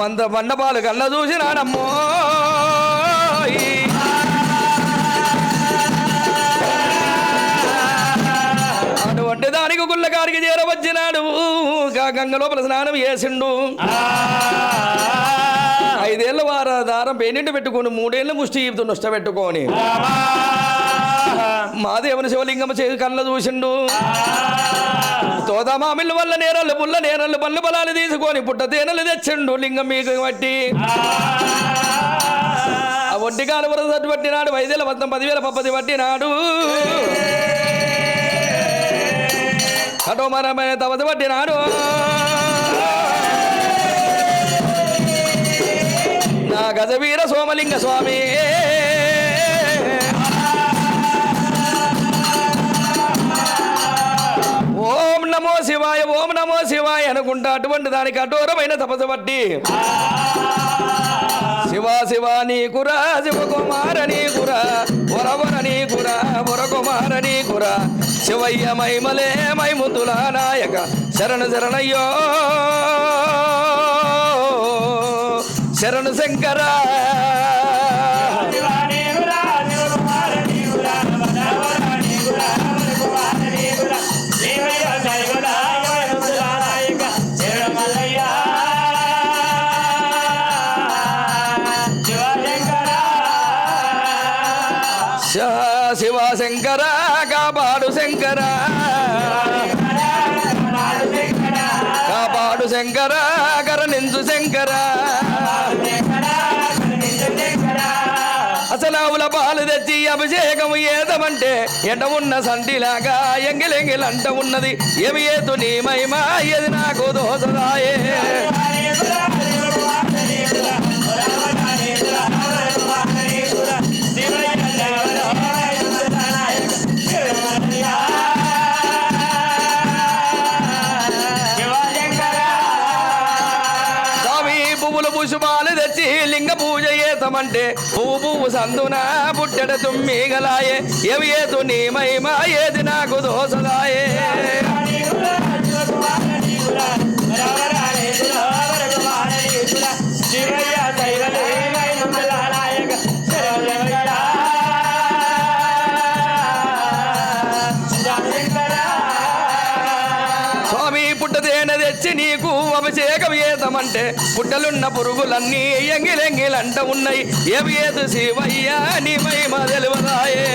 మంద మండపాలు కళ్ళ చూసినాడమ్మో అటువంటి దానికి గుళ్ళకాడికి చేరవచ్చినాడు గంగ లోపల స్నానం చేసిండు 5 ఏళ్ళ వార దారం పెన్నింటి పెట్టుకొని 3 ఏళ్ళు ముష్టి నష్ట పెట్టుకొని మాదేవుని శివలింగం కళ్ళ చూసిండు తోదమామిళ్ళ వల్ల నేరళ్ళు పుల్ల నేరళ్ళు పళ్ళు పొలాలు తీసుకొని పుట్ట తేనెలు తెచ్చిండు లింగం మీకు బట్టి ఆ ఒడ్డికాలు వరసట్టు పట్టినాడు 5 ఏళ్ళ మొత్తం 10,000 పప్పది పట్టినాడు అటో మన తవది పట్టినాడు నా గజవీర సోమలింగ స్వామి ఓం నమో శివాయ అనుకుంటా అటువంటి దానికి కఠోరమైన తపస్సు బట్టి శివ నీకురా శివకుమార నీకురా వరవర నీకురా వరకుమార నీకురా శివయ్య మైమలే మైముతుల నాయక శరణయ్యో శరణు శంకరా శివ శంకర కాపాడు శంకర కాపాడు శంకర కరుణించు శంకర అసలావుల పాలు తెచ్చి అభిషేకము ఏదమంటే ఎండ ఉన్న సంటిలాగా ఎంగిలెంగిలంట ఉన్నది ఏమి ఏతు నీ మహిమ ఏది నాకు దోసదాయే పుష్పాలు తెచ్చి లింగ పూజ చేతమంటే పువ్వు సందున పుట్టెడ తుమ్మిగలాయే ఏవి ఏతు నీ మహిమ ఏది నాకు దోసదాయే తెచ్చి నీకు అభిషేకం ఏతమంటే పుట్టలున్న పురుగులన్నీ ఎంగిలెంగిలంట ఉన్నాయి ఏవి ఏదు శివయ్యా నీ మహిమ తెలువదాయే